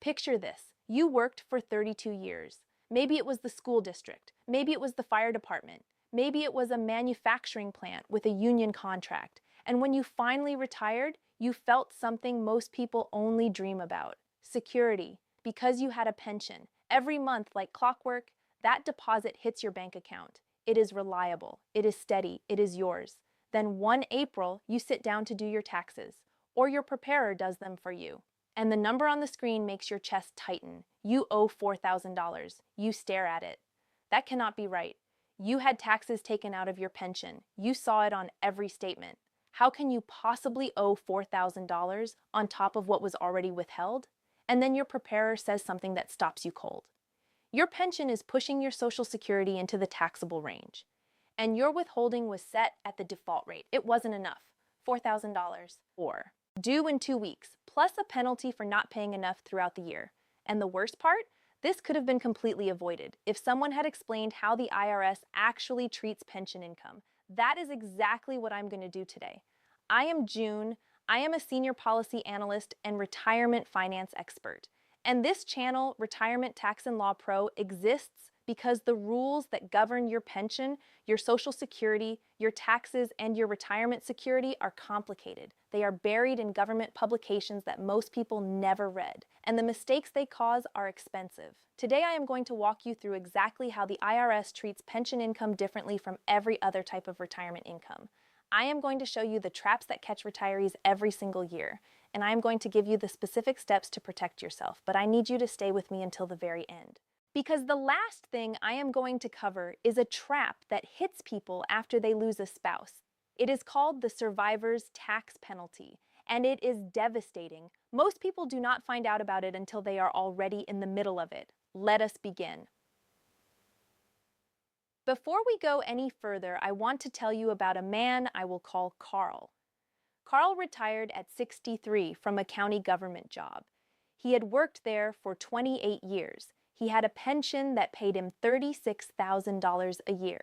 Picture this. You worked for 32 years. Maybe it was the school district. Maybe it was the fire department. Maybe it was a manufacturing plant with a union contract. And when you finally retired, you felt something most people only dream about: security. Because you had a pension. Every month, like clockwork, that deposit hits your bank account. It is reliable. It is steady. It is yours. Then one April, you sit down to do your taxes, or your preparer does them for you. And the number on the screen makes your chest tighten. You owe $4,000. You stare at it. That cannot be right. You had taxes taken out of your pension. You saw it on every statement. How can you possibly owe $4,000 on top of what was already withheld? And then your preparer says something that stops you cold. Your pension is pushing your Social Security into the taxable range. And your withholding was set at the default rate. It wasn't enough. $4,000. Or due in 2 weeks, plus a penalty for not paying enough throughout the year. And the worst part? This could have been completely avoided if someone had explained how the IRS actually treats pension income. That is exactly what I'm going to do today. I am June. I am a senior policy analyst and retirement finance expert. And this channel, Retirement Tax and Law Pro, exists because the rules that govern your pension, your Social Security, your taxes, and your retirement security are complicated. They are buried in government publications that most people never read, and the mistakes they cause are expensive. Today I am going to walk you through exactly how the IRS treats pension income differently from every other type of retirement income. I am going to show you the traps that catch retirees every single year, and I am going to give you the specific steps to protect yourself, but I need you to stay with me until the very end. Because the last thing I am going to cover is a trap that hits people after they lose a spouse. It is called the survivor's tax penalty, and it is devastating. Most people do not find out about it until they are already in the middle of it. Let us begin. Before we go any further, I want to tell you about a man I will call Carl. Carl retired at 63 from a county government job. He had worked there for 28 years. He had a pension that paid him $36,000 a year.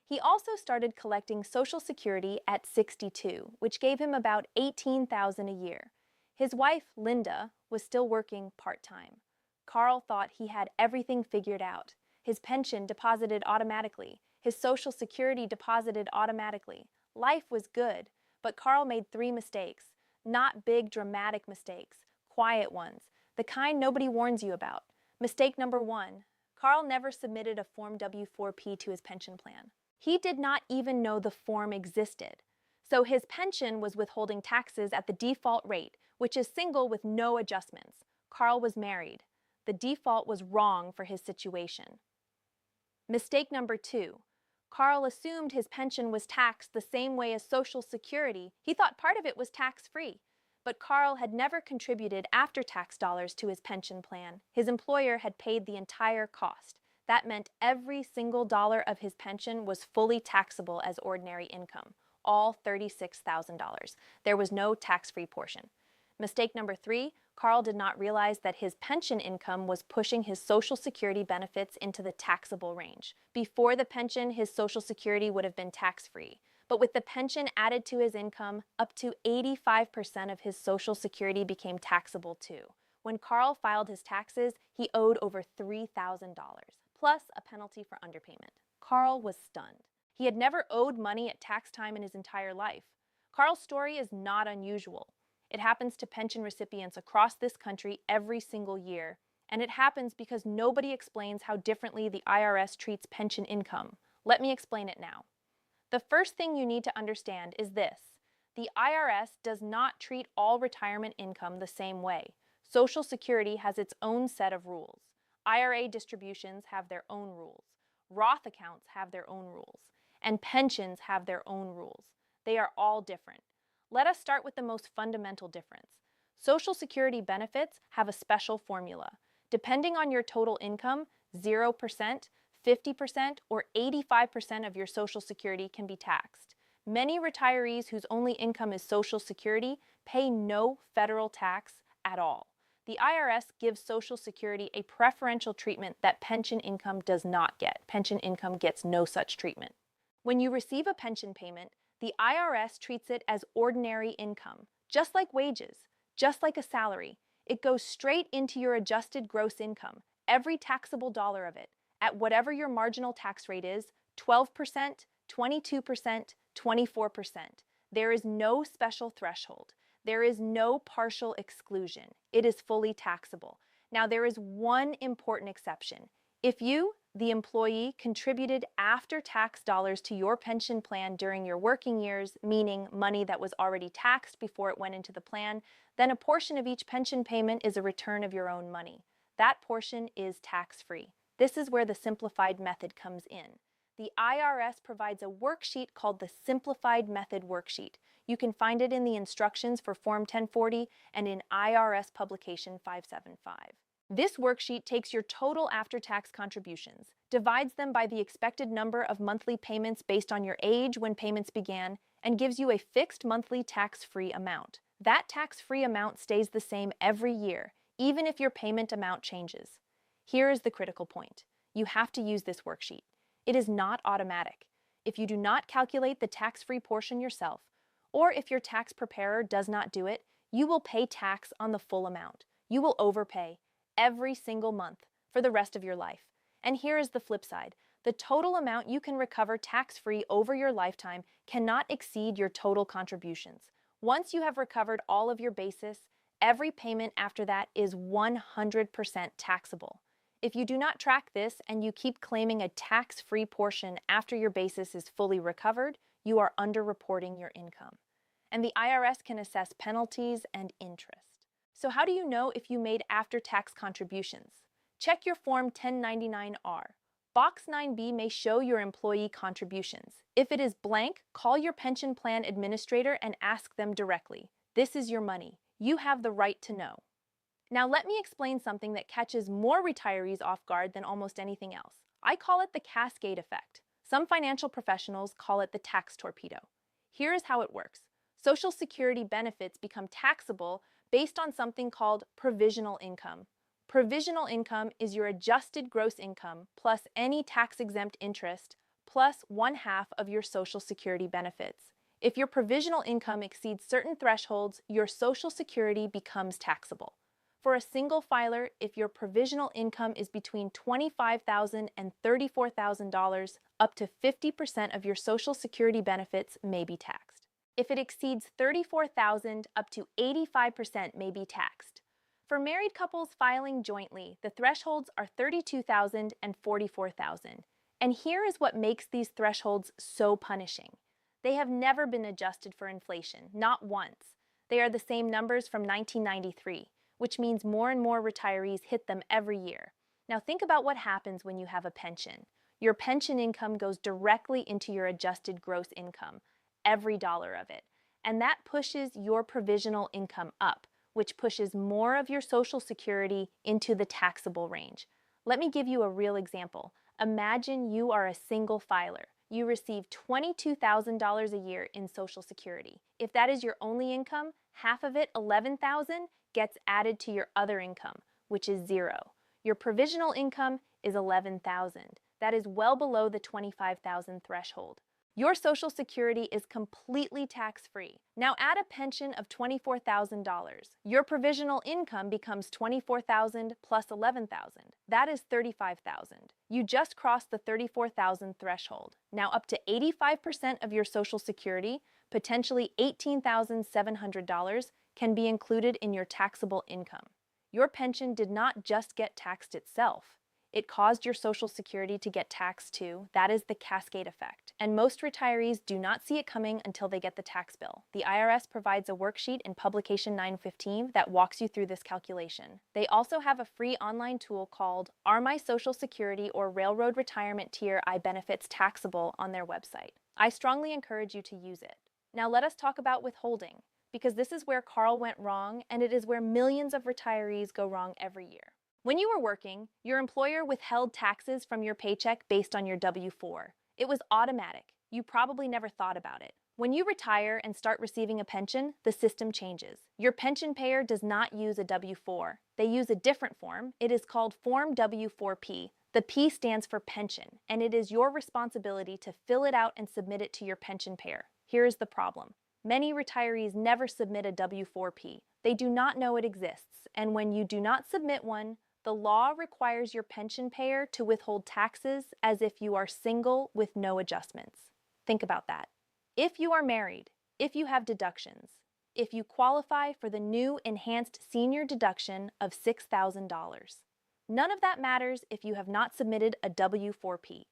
He also started collecting Social Security at 62, which gave him about $18,000 a year. His wife, Linda, was still working part-time. Carl thought he had everything figured out. His pension deposited automatically. His Social Security deposited automatically. Life was good, but Carl made 3 mistakes. Not big, dramatic mistakes, quiet ones, the kind nobody warns you about. Mistake number 1, Carl never submitted a Form W-4P to his pension plan. He did not even know the form existed. So his pension was withholding taxes at the default rate, which is single with no adjustments. Carl was married. The default was wrong for his situation. Mistake number 2, Carl assumed his pension was taxed the same way as Social Security. He thought part of it was tax-free. But Carl had never contributed after-tax dollars to his pension plan. His employer had paid the entire cost. That meant every single dollar of his pension was fully taxable as ordinary income, all $36,000. There was no tax-free portion. Mistake number 3, Carl did not realize that his pension income was pushing his Social Security benefits into the taxable range. Before the pension, his Social Security would have been tax-free. But with the pension added to his income, up to 85% of his Social Security became taxable too. When Carl filed his taxes, he owed over $3,000, plus a penalty for underpayment. Carl was stunned. He had never owed money at tax time in his entire life. Carl's story is not unusual. It happens to pension recipients across this country every single year, and it happens because nobody explains how differently the IRS treats pension income. Let me explain it now. The first thing you need to understand is this: the IRS does not treat all retirement income the same way. Social Security has its own set of rules. IRA distributions have their own rules. Roth accounts have their own rules. And pensions have their own rules. They are all different. Let us start with the most fundamental difference. Social Security benefits have a special formula. Depending on your total income, 0%, 50%, or 85% of your Social Security can be taxed. Many retirees whose only income is Social Security pay no federal tax at all. The IRS gives Social Security a preferential treatment that pension income does not get. Pension income gets no such treatment. When you receive a pension payment, the IRS treats it as ordinary income, just like wages, just like a salary. It goes straight into your adjusted gross income, every taxable dollar of it, at whatever your marginal tax rate is, 12%, 22%, 24%. There is no special threshold. There is no partial exclusion. It is fully taxable. Now, there is one important exception. If you, the employee, contributed after-tax dollars to your pension plan during your working years, meaning money that was already taxed before it went into the plan, then a portion of each pension payment is a return of your own money. That portion is tax-free. This is where the simplified method comes in. The IRS provides a worksheet called the Simplified Method Worksheet. You can find it in the instructions for Form 1040 and in IRS Publication 575. This worksheet takes your total after-tax contributions, divides them by the expected number of monthly payments based on your age when payments began, and gives you a fixed monthly tax-free amount. That tax-free amount stays the same every year, even if your payment amount changes. Here is the critical point. You have to use this worksheet. It is not automatic. If you do not calculate the tax-free portion yourself, or if your tax preparer does not do it, you will pay tax on the full amount. You will overpay every single month for the rest of your life. And here is the flip side. The total amount you can recover tax-free over your lifetime cannot exceed your total contributions. Once you have recovered all of your basis, every payment after that is 100% taxable. If you do not track this and you keep claiming a tax-free portion after your basis is fully recovered, you are underreporting your income. And the IRS can assess penalties and interest. So how do you know if you made after-tax contributions? Check your Form 1099-R. Box 9B may show your employee contributions. If it is blank, call your pension plan administrator and ask them directly. This is your money. You have the right to know. Now let me explain something that catches more retirees off guard than almost anything else. I call it the cascade effect. Some financial professionals call it the tax torpedo. Here is how it works. Social Security benefits become taxable based on something called provisional income. Provisional income is your adjusted gross income plus any tax-exempt interest plus 1/2 of your Social Security benefits. If your provisional income exceeds certain thresholds, your Social Security becomes taxable. For a single filer, if your provisional income is between $25,000 and $34,000, up to 50% of your Social Security benefits may be taxed. If it exceeds $34,000, up to 85% may be taxed. For married couples filing jointly, the thresholds are $32,000 and $44,000. And here is what makes these thresholds so punishing. They have never been adjusted for inflation, not once. They are the same numbers from 1993, which means more and more retirees hit them every year. Now think about what happens when you have a pension. Your pension income goes directly into your adjusted gross income, every dollar of it. And that pushes your provisional income up, which pushes more of your Social Security into the taxable range. Let me give you a real example. Imagine you are a single filer. You receive $22,000 a year in Social Security. If that is your only income, half of it, $11,000, gets added to your other income, which is $0. Your provisional income is $11,000. That is well below the $25,000 threshold. Your Social Security is completely tax-free. Now add a pension of $24,000. Your provisional income becomes $24,000 plus $11,000. That is $35,000. You just crossed the $34,000 threshold. Now up to 85% of your Social Security, potentially $18,700, can be included in your taxable income. Your pension did not just get taxed itself. It caused your Social Security to get taxed too. That is the cascade effect. And most retirees do not see it coming until they get the tax bill. The IRS provides a worksheet in Publication 915 that walks you through this calculation. They also have a free online tool called Are My Social Security or Railroad Retirement Tier I Benefits Taxable on their website. I strongly encourage you to use it. Now let us talk about withholding, because this is where Carl went wrong, and it is where millions of retirees go wrong every year. When you were working, your employer withheld taxes from your paycheck based on your W-4. It was automatic. You probably never thought about it. When you retire and start receiving a pension, the system changes. Your pension payer does not use a W-4. They use a different form. It is called Form W-4P. The P stands for pension, and it is your responsibility to fill it out and submit it to your pension payer. Here is the problem. Many retirees never submit a W-4P. They do not know it exists, and when you do not submit one, the law requires your pension payer to withhold taxes as if you are single with no adjustments. Think about that. If you are married, if you have deductions, if you qualify for the new enhanced senior deduction of $6,000. None of that matters if you have not submitted a W-4P.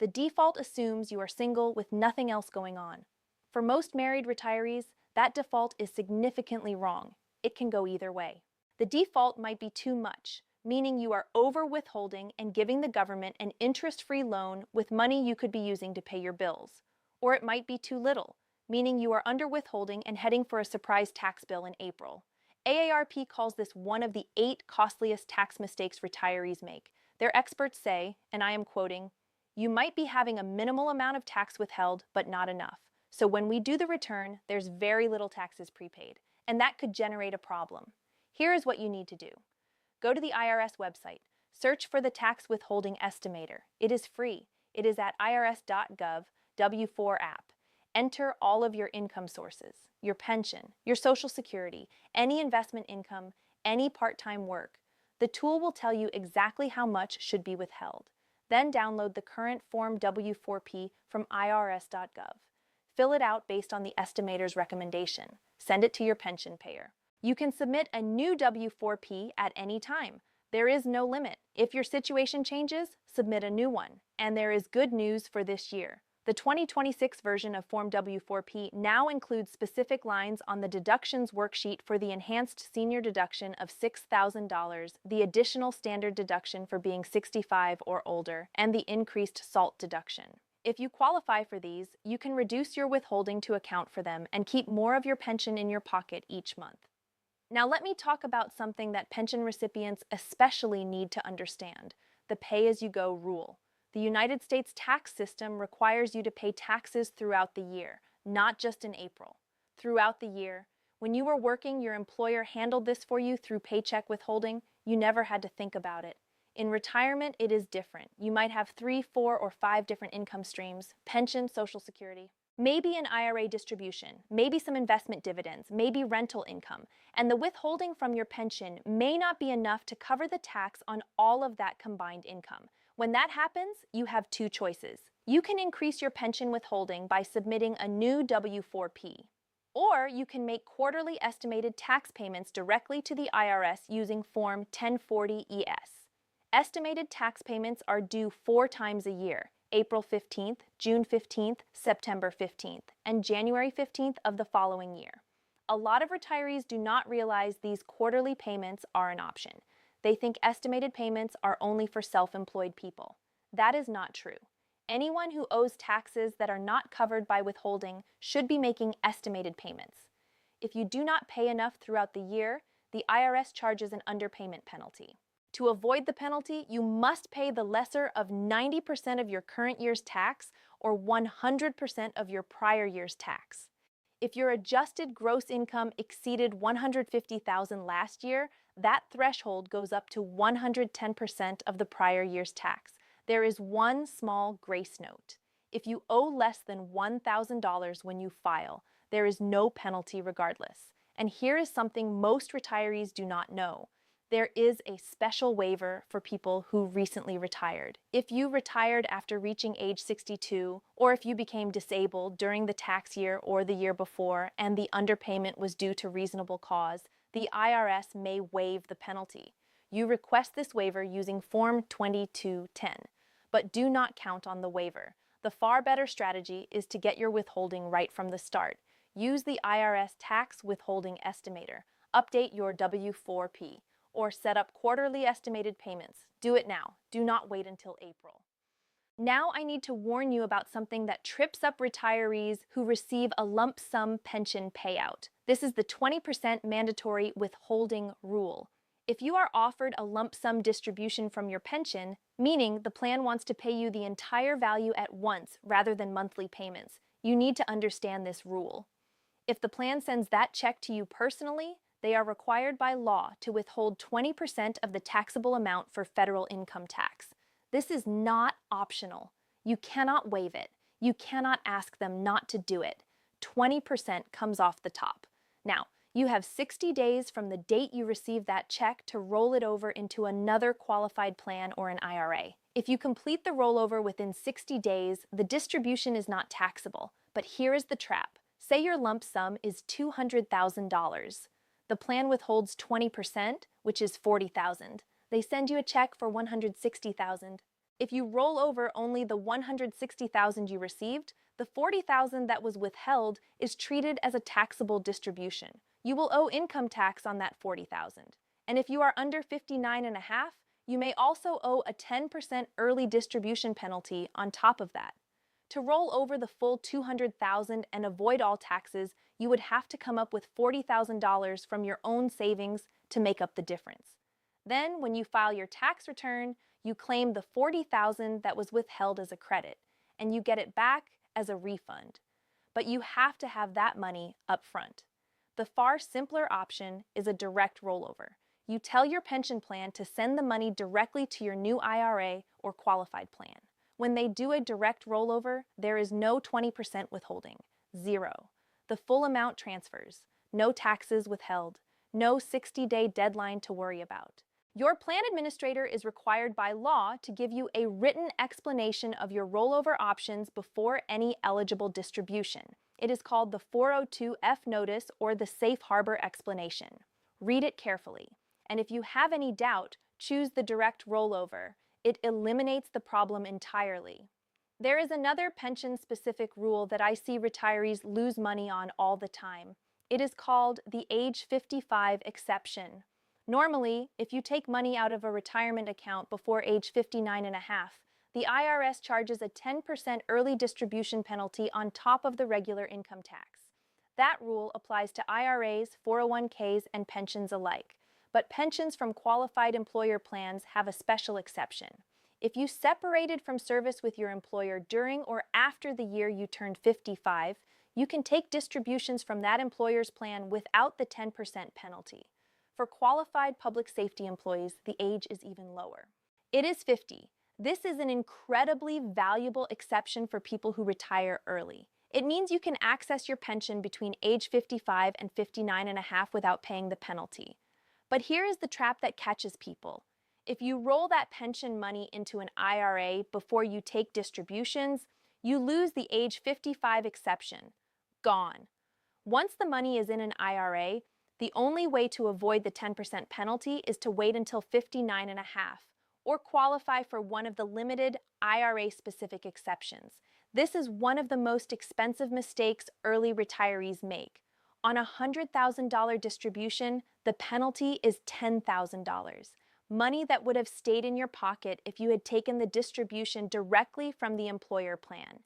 The default assumes you are single with nothing else going on. For most married retirees, that default is significantly wrong. It can go either way. The default might be too much, meaning you are over withholding and giving the government an interest-free loan with money you could be using to pay your bills. Or it might be too little, meaning you are under withholding and heading for a surprise tax bill in April. AARP calls this one of the 8 costliest tax mistakes retirees make. Their experts say, and I am quoting, "You might be having a minimal amount of tax withheld, but not enough. So when we do the return, there's very little taxes prepaid, and that could generate a problem." Here is what you need to do. Go to the IRS website. Search for the tax withholding estimator. It is free. It is at irs.gov W4 app. Enter all of your income sources, your pension, your Social Security, any investment income, any part-time work. The tool will tell you exactly how much should be withheld. Then download the current Form W4P from irs.gov. Fill it out based on the estimator's recommendation. Send it to your pension payer. You can submit a new W4P at any time. There is no limit. If your situation changes, submit a new one. And there is good news for this year. The 2026 version of Form W4P now includes specific lines on the deductions worksheet for the enhanced senior deduction of $6,000, the additional standard deduction for being 65 or older, and the increased SALT deduction. If you qualify for these, you can reduce your withholding to account for them and keep more of your pension in your pocket each month. Now let me talk about something that pension recipients especially need to understand: the pay-as-you-go rule. The United States tax system requires you to pay taxes throughout the year, not just in April. Throughout the year, when you were working, your employer handled this for you through paycheck withholding. You never had to think about it. In retirement, it is different. You might have 3, 4, or 5 different income streams: pension, Social Security, maybe an IRA distribution, maybe some investment dividends, maybe rental income, and the withholding from your pension may not be enough to cover the tax on all of that combined income. When that happens, you have 2 choices. You can increase your pension withholding by submitting a new W-4P, or you can make quarterly estimated tax payments directly to the IRS using Form 1040-ES. Estimated tax payments are due 4 times a year: April 15th, June 15th, September 15th, and January 15th of the following year. A lot of retirees do not realize these quarterly payments are an option. They think estimated payments are only for self-employed people. That is not true. Anyone who owes taxes that are not covered by withholding should be making estimated payments. If you do not pay enough throughout the year, the IRS charges an underpayment penalty. To avoid the penalty, you must pay the lesser of 90% of your current year's tax or 100% of your prior year's tax. If your adjusted gross income exceeded $150,000 last year, that threshold goes up to 110% of the prior year's tax. There is one small grace note. If you owe less than $1,000 when you file, there is no penalty regardless. And here is something most retirees do not know. There is a special waiver for people who recently retired. If you retired after reaching age 62, or if you became disabled during the tax year or the year before and the underpayment was due to reasonable cause, the IRS may waive the penalty. You request this waiver using Form 2210, but do not count on the waiver. The far better strategy is to get your withholding right from the start. Use the IRS tax withholding estimator. Update your W-4P. Or set up quarterly estimated payments. Do it now. Do not wait until April. Now I need to warn you about something that trips up retirees who receive a lump sum pension payout. This is the 20% mandatory withholding rule. If you are offered a lump sum distribution from your pension, meaning the plan wants to pay you the entire value at once rather than monthly payments, you need to understand this rule. If the plan sends that check to you personally, they are required by law to withhold 20% of the taxable amount for federal income tax. This is not optional. You cannot waive it. You cannot ask them not to do it. 20% comes off the top. Now, You have 60 days from the date you receive that check to roll it over into another qualified plan or an IRA. If you complete the rollover within 60 days, the distribution is not taxable. But here is the trap. Say your lump sum is $200,000. The plan withholds 20%, which is $40,000. They send you a check for $160,000. If you roll over only the $160,000 you received, the $40,000 that was withheld is treated as a taxable distribution. You will owe income tax on that $40,000. And if you are under 59 and a half, you may also owe a 10% early distribution penalty on top of that. To roll over the full $200,000 and avoid all taxes, you would have to come up with $40,000 from your own savings to make up the difference. Then, when you file your tax return, you claim the $40,000 that was withheld as a credit, and you get it back as a refund. But you have to have that money up front. The far simpler option is a direct rollover. You tell your pension plan to send the money directly to your new IRA or qualified plan. When they do a direct rollover, there is no 20% withholding, zero. The full amount transfers, no taxes withheld, no 60-day deadline to worry about. Your plan administrator is required by law to give you a written explanation of your rollover options before any eligible distribution. It is called the 402F notice or the safe harbor explanation. Read it carefully. And if you have any doubt, choose the direct rollover. It eliminates the problem entirely. There is another pension-specific rule that I see retirees lose money on all the time. It is called the age 55 exception. Normally, if you take money out of a retirement account before age 59 and a half, the IRS charges a 10% early distribution penalty on top of the regular income tax. That rule applies to IRAs, 401ks, and pensions alike. But pensions from qualified employer plans have a special exception. If you separated from service with your employer during or after the year you turned 55, you can take distributions from that employer's plan without the 10% penalty. For qualified public safety employees, the age is even lower. It is 50. This is an incredibly valuable exception for people who retire early. It means you can access your pension between age 55 and 59 and a half without paying the penalty. But here is the trap that catches people. If you roll that pension money into an IRA before you take distributions, you lose the age 55 exception. Gone. Once the money is in an IRA, the only way to avoid the 10% penalty is to wait until 59 and a half, or qualify for one of the limited IRA-specific exceptions. This is one of the most expensive mistakes early retirees make. On a $100,000 distribution, the penalty is $10,000. Money that would have stayed in your pocket if you had taken the distribution directly from the employer plan.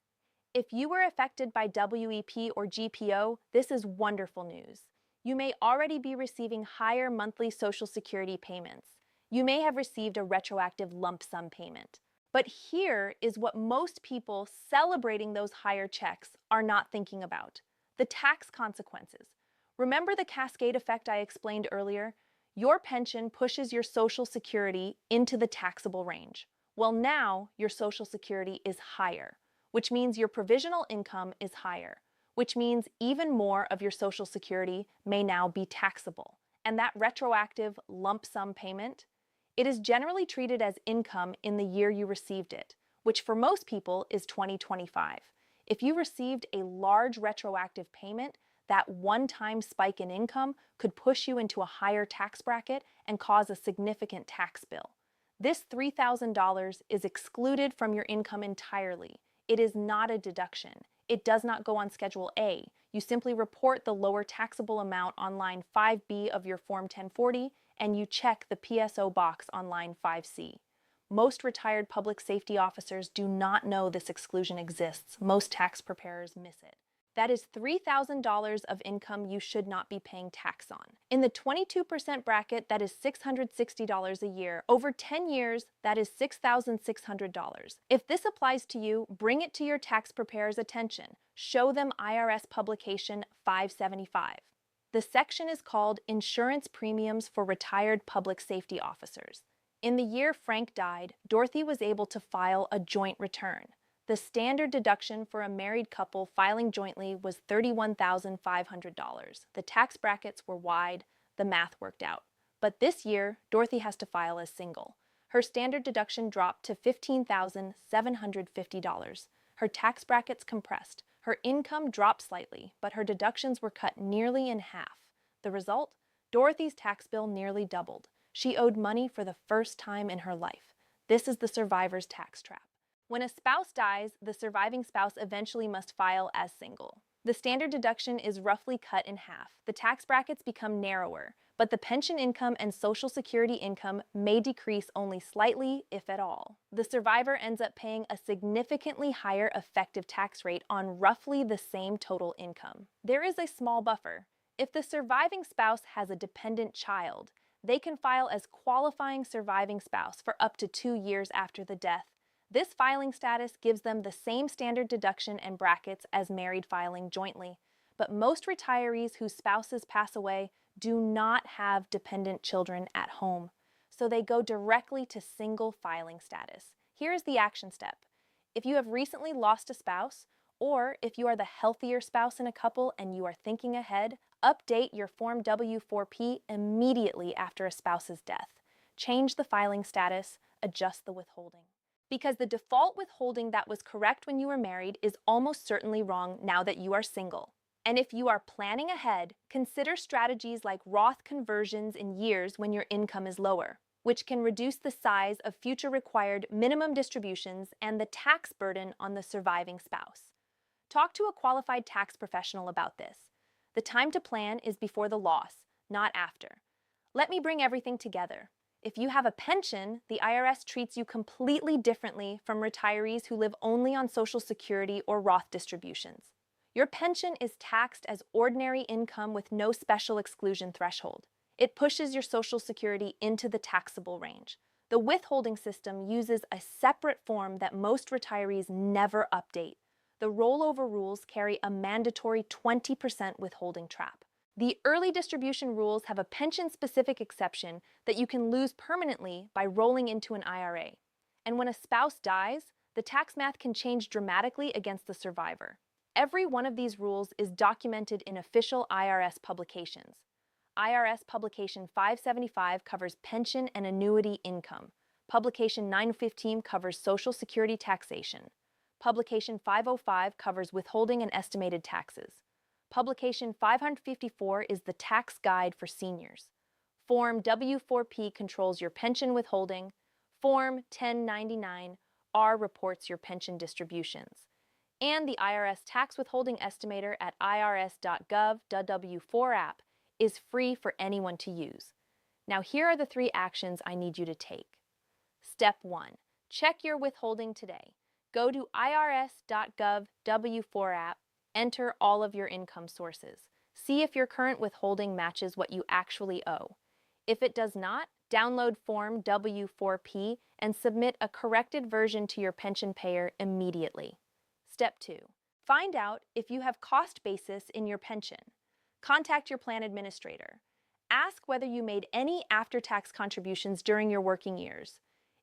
If you were affected by WEP or GPO, this is wonderful news. You may already be receiving higher monthly Social Security payments. You may have received a retroactive lump sum payment. But here is what most people celebrating those higher checks are not thinking about: the tax consequences. Remember the cascade effect I explained earlier? Your pension pushes your Social Security into the taxable range. Well, now your Social Security is higher, which means your provisional income is higher, which means even more of your Social Security may now be taxable. And that retroactive lump sum payment, it is generally treated as income in the year you received it, which for most people is 2025. If you received a large retroactive payment, that one-time spike in income could push you into a higher tax bracket and cause a significant tax bill. This $3,000 is excluded from your income entirely. It is not a deduction. It does not go on Schedule A. You simply report the lower taxable amount on line 5B of your Form 1040, and you check the PSO box on line 5C. Most retired public safety officers do not know this exclusion exists. Most tax preparers miss it. That is $3,000 of income you should not be paying tax on. In the 22% bracket, that is $660 a year. Over 10 years, that is $6,600. If this applies to you, bring it to your tax preparer's attention. Show them IRS publication 575. The section is called Insurance Premiums for Retired Public Safety Officers. In the year Frank died, Dorothy was able to file a joint return. The standard deduction for a married couple filing jointly was $31,500. The tax brackets were wide, the math worked out. But this year, Dorothy has to file as single. Her standard deduction dropped to $15,750. Her tax brackets compressed. Her income dropped slightly, but her deductions were cut nearly in half. The result? Dorothy's tax bill nearly doubled. She owed money for the first time in her life. This is the survivor's tax trap. When a spouse dies, the surviving spouse eventually must file as single. The standard deduction is roughly cut in half. The tax brackets become narrower, but the pension income and Social Security income may decrease only slightly, if at all. The survivor ends up paying a significantly higher effective tax rate on roughly the same total income. There is a small buffer. If the surviving spouse has a dependent child, they can file as qualifying surviving spouse for up to 2 years after the death. This filing status gives them the same standard deduction and brackets as married filing jointly, but most retirees whose spouses pass away do not have dependent children at home, so they go directly to single filing status. Here is the action step. If you have recently lost a spouse, or if you are the healthier spouse in a couple and you are thinking ahead, update your Form W-4P immediately after a spouse's death. Change the filing status, adjust the withholding. Because the default withholding that was correct when you were married is almost certainly wrong now that you are single. And if you are planning ahead, consider strategies like Roth conversions in years when your income is lower, which can reduce the size of future required minimum distributions and the tax burden on the surviving spouse. Talk to a qualified tax professional about this. The time to plan is before the loss, not after. Let me bring everything together. If you have a pension, the IRS treats you completely differently from retirees who live only on Social Security or Roth distributions. Your pension is taxed as ordinary income with no special exclusion threshold. It pushes your Social Security into the taxable range. The withholding system uses a separate form that most retirees never update. The rollover rules carry a mandatory 20% withholding trap. The early distribution rules have a pension-specific exception that you can lose permanently by rolling into an IRA. And when a spouse dies, the tax math can change dramatically against the survivor. Every one of these rules is documented in official IRS publications. IRS Publication 575 covers pension and annuity income. Publication 915 covers Social Security taxation. Publication 505 covers withholding and estimated taxes. Publication 554 is the tax guide for seniors. Form W-4P controls your pension withholding. Form 1099-R reports your pension distributions. And the IRS Tax Withholding Estimator at irs.gov. The W-4 app is free for anyone to use. Now here are the 3 actions I need you to take. Step 1. Check your withholding today. Go to irs.gov W-4 app. Enter all of your income sources. See if your current withholding matches what you actually owe. If it does not, download Form W-4P and submit a corrected version to your pension payer immediately. Step 2. Find out if you have cost basis in your pension. Contact your plan administrator. Ask whether you made any after-tax contributions during your working years.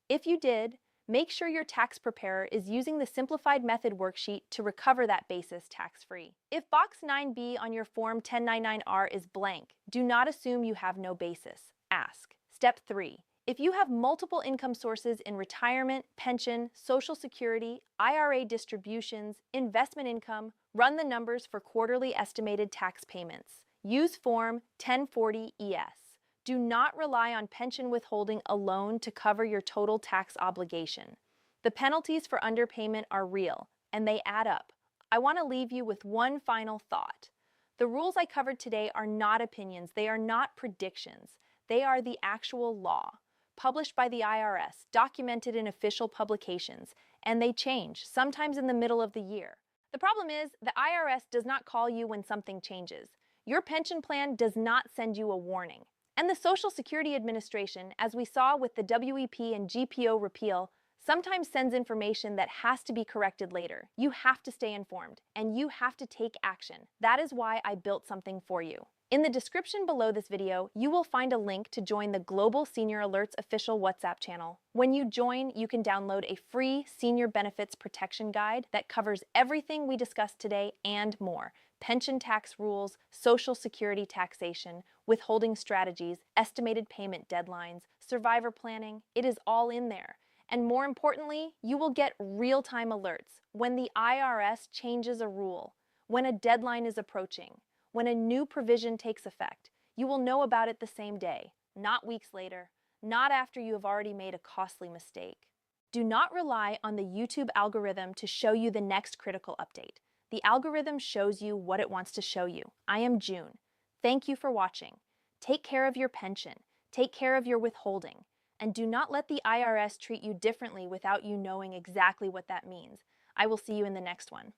If you did, make sure your tax preparer is using the Simplified Method worksheet to recover that basis tax-free. If Box 9B on your Form 1099-R is blank, do not assume you have no basis. Ask. Step 3. If you have multiple income sources in retirement, pension, Social Security, IRA distributions, investment income, run the numbers for quarterly estimated tax payments. Use Form 1040-ES. Do not rely on pension withholding alone to cover your total tax obligation. The penalties for underpayment are real, and they add up. I want to leave you with one final thought. The rules I covered today are not opinions. They are not predictions. They are the actual law, published by the IRS, documented in official publications, and they change, sometimes in the middle of the year. The problem is, the IRS does not call you when something changes. Your pension plan does not send you a warning. And the Social Security Administration, as we saw with the WEP and GPO repeal, sometimes sends information that has to be corrected later. You have to stay informed, and you have to take action. That is why I built something for you. In the description below this video, you will find a link to join the Global Senior Alerts official WhatsApp channel. When you join, you can download a free senior benefits protection guide that covers everything we discussed today and more. Pension tax rules, Social Security taxation, withholding strategies, estimated payment deadlines, survivor planning, it is all in there. And more importantly, you will get real-time alerts when the IRS changes a rule, when a deadline is approaching, when a new provision takes effect. You will know about it the same day, not weeks later, not after you have already made a costly mistake. Do not rely on the YouTube algorithm to show you the next critical update. The algorithm shows you what it wants to show you. I am June. Thank you for watching. Take care of your pension. Take care of your withholding. And do not let the IRS treat you differently without you knowing exactly what that means. I will see you in the next one.